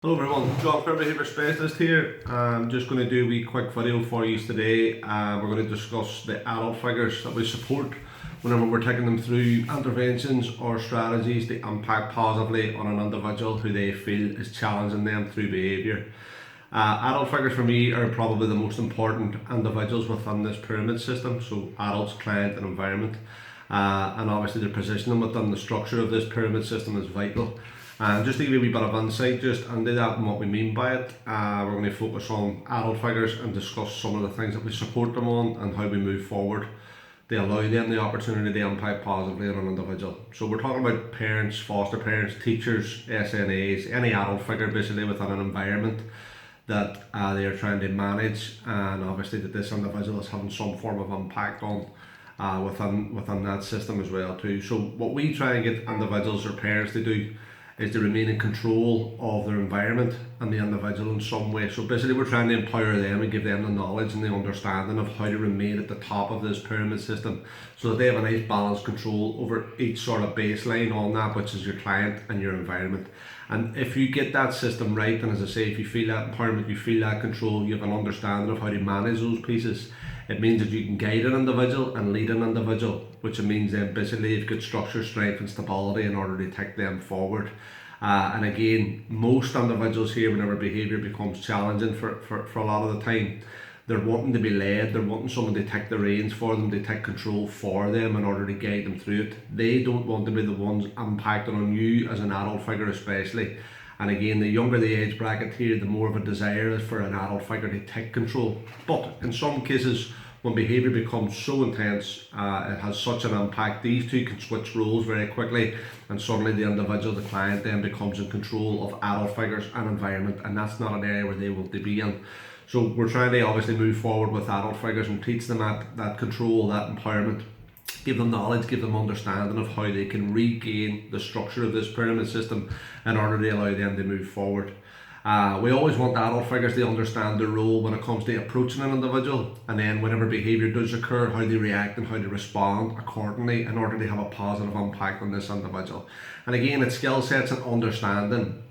Hello everyone, Curran Behaviour Specialist here. I'm just going to do a wee quick video for you today. We're going to discuss the adult figures that we support whenever we're taking them through interventions or strategies to impact positively on an individual who they feel is challenging them through behaviour. Adult figures for me are probably the most important individuals within this pyramid system, so adults, client and environment. And obviously their positioning within the structure of this pyramid system is vital. And just to give you a wee bit of insight just into that and what we mean by it, we're going to focus on adult figures and discuss some of the things that we support them on and how we move forward to allow them the opportunity to impact positively on an individual. So we're talking about parents, foster parents, teachers, SNAs, any adult figure basically within an environment that they are trying to manage, and obviously that this individual is having some form of impact on within that system as well too. So what we try and get individuals or parents to do is to remain in control of their environment and the individual in some way. So basically we're trying to empower them and give them the knowledge and the understanding of how to remain at the top of this pyramid system so that they have a nice balanced control over each sort of baseline on that, which is your client and your environment. And if you get that system right, and as I say, if you feel that empowerment, you feel that control, you have an understanding of how to manage those pieces, it means that you can guide an individual and lead an individual, which means then basically you've got structure, strength and stability in order to take them forward. And again, most individuals here, whenever behaviour becomes challenging for a lot of the time, they're wanting to be led, they're wanting someone to take the reins for them, to take control for them in order to guide them through it. They don't want to be the ones impacting on you as an adult figure especially. And again, the younger the age bracket here, the more of a desire is for an adult figure to take control. But in some cases, when behaviour becomes so intense, it has such an impact, these two can switch roles very quickly, and suddenly the individual, the client then becomes in control of adult figures and environment, and that's not an area where they want to be in. So we're trying to obviously move forward with adult figures and teach them that control, that empowerment, give them knowledge, give them understanding of how they can regain the structure of this pyramid system in order to allow them to move forward. We always want adult figures to understand their role when it comes to approaching an individual, and then whenever behaviour does occur, how they react and how they respond accordingly in order to have a positive impact on this individual. And again, it's skill sets and understanding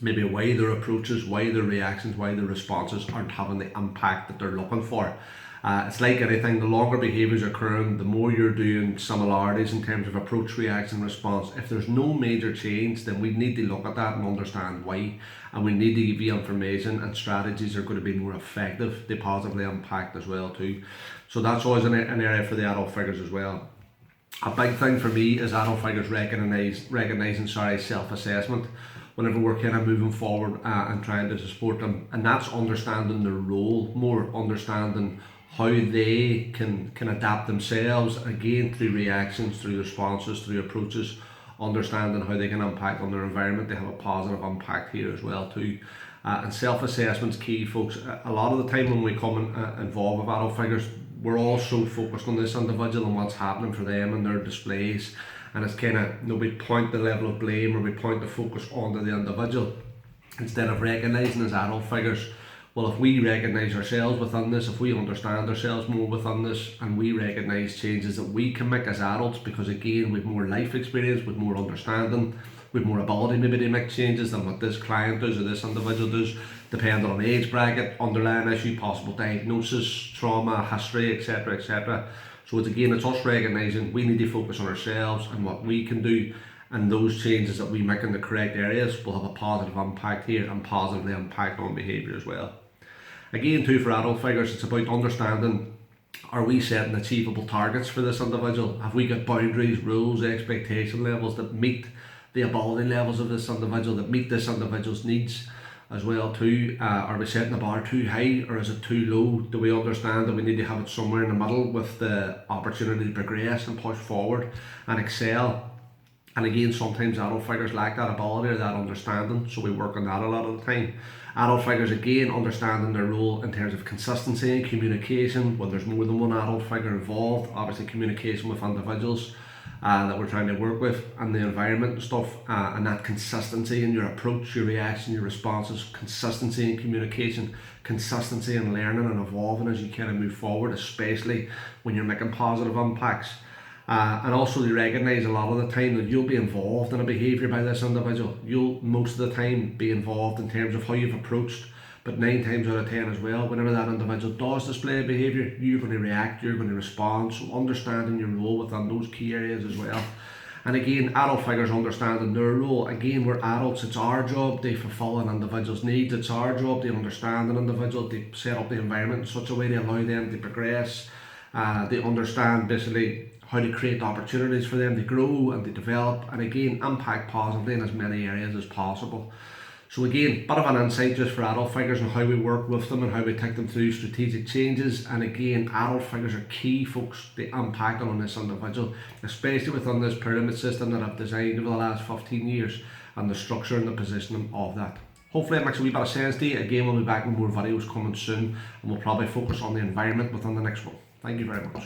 maybe why their approaches, why their reactions, why their responses aren't having the impact that they're looking for. It's like anything, the longer behaviours occurring, the more you're doing similarities in terms of approach, reaction, response. If there's no major change, then we need to look at that and understand why, and we need to give you information and strategies are going to be more effective to positively impact as well too. So that's always an area for the adult figures as well. A big thing for me is adult figures recognising self-assessment whenever we're kind of moving forward and trying to support them, and that's understanding their role more, understanding how they can adapt themselves, again through reactions, through responses, through approaches, understanding how they can impact on their environment. They have a positive impact here as well too. And self-assessment's key, folks. A lot of the time when we come and involve with adult figures, we're all so focused on this individual and what's happening for them and their displays, and it's kind of, we point the level of blame or we point the focus onto the individual instead of recognising as adult figures, well, if we recognise ourselves within this, if we understand ourselves more within this, and we recognise changes that we can make as adults, because again, we've more life experience, with more understanding, with more ability maybe to make changes than what this client does or this individual does, depending on age bracket, underlying issue, possible diagnosis, trauma, history, etc, etc. So it's us recognising we need to focus on ourselves and what we can do, and those changes that we make in the correct areas will have a positive impact here and positively impact on behaviour as well. Again too, for adult figures, it's about understanding, are we setting achievable targets for this individual? Have we got boundaries, rules, expectation levels that meet the ability levels of this individual, that meet this individual's needs as well too? Are we setting the bar too high or is it too low? Do we understand that we need to have it somewhere in the middle with the opportunity to progress and push forward and excel? And again, sometimes adult figures lack that ability or that understanding, so we work on that a lot of the time. Adult figures, again, understanding their role in terms of consistency and communication. When there's more than one adult figure involved, obviously communication with individuals that we're trying to work with, and the environment and stuff, and that consistency in your approach, your reaction, your responses, consistency in communication, consistency in learning and evolving as you kind of move forward, especially when you're making positive impacts. And also they recognise a lot of the time that you'll be involved in a behaviour by this individual. You'll most of the time be involved in terms of how you've approached, but 9 times out of 10 as well, whenever that individual does display a behaviour, you're going to react, you're going to respond. So understanding your role within those key areas as well. And again, adult figures understanding their role. Again, we're adults, it's our job to fulfil an individual's needs. It's our job to understand an individual, to set up the environment in such a way to allow them to progress. They understand basically how to create opportunities for them to grow and to develop, and again, impact positively in as many areas as possible. So again, bit of an insight just for adult figures and how we work with them and how we take them through strategic changes. And again, adult figures are key folks to impacting on this individual, especially within this pyramid system that I've designed over the last 15 years and the structure and the positioning of that. Hopefully it makes a wee bit of sense to you. Again, we'll be back with more videos coming soon, and we'll probably focus on the environment within the next one. Thank you very much.